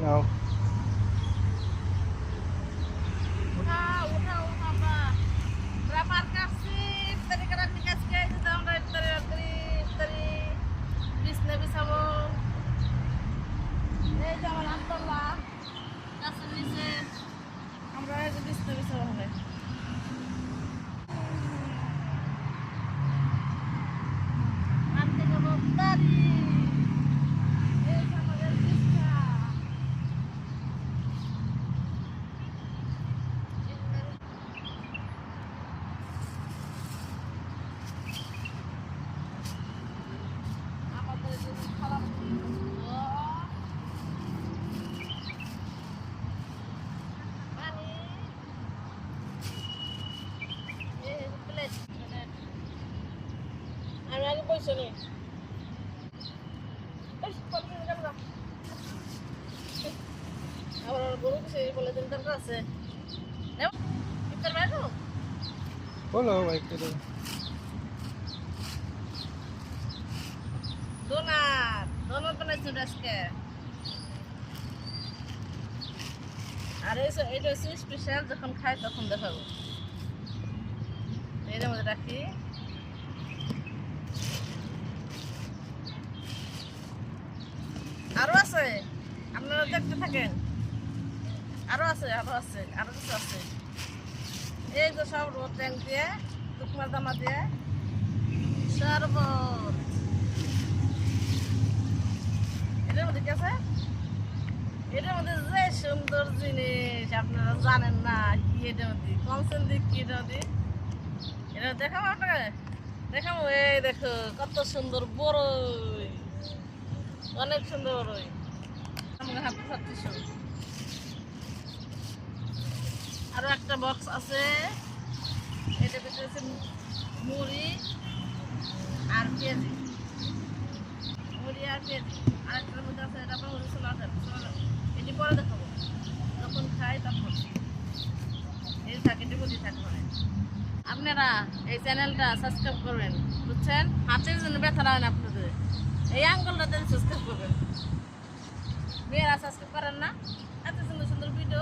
নাও। আমরা বিছনা বিছাবো হলে আমি আগে পয়সা নেই আবার গরু কিছু বলে দিন দরকার আছে ইফতার বাইরো বলো ভাই করে। ডোনাট বানাইছো আজকে আর এটা হচ্ছে স্পেশাল যখন খাই তখন দেখাবো এর মধ্যে রাখি আরো আছে আপনারা দেখতে থাকেন আরো আছে আরো কিছু আছে এই যে সব রোদ ট্যাঙ্ক দিয়ে টুকমার দামা দিয়ে শরবত এটার মধ্যে কি আছে এটার মধ্যে যে সুন্দর জিনিস আপনারা জানেন না কি এটার মধ্যে কমসেন দিক কি এটার মধ্যে এটা দেখাবো আপনাকে দেখাবো এই দেখো কত সুন্দর বড়ই অনেক সুন্দর বড়ই আমাকে হাতে ছাড়তেছ আরো একটা বক্স আছে এটা ভিতরে আছে মুড়ি আর পেঁয়াজি মুড়ি আর পেঁয়াজি আর একটার মধ্যে আছে এটা আপনার মুড়ি ছোলা এটি পরে দেখাবো যখন খাই তখন এই থাকে এটি বুঝি থাকবে আপনারা এই চ্যানেলটা সাবস্ক্রাইব করবেন বুঝছেন হাতের জন্য ব্যথা হয় না আপনাদের এই আঙ্গুলটা সাবস্ক্রাইব করবেন মেয়েরা সাবস্ক্রাইব করেন না এত সুন্দর সুন্দর ভিডিও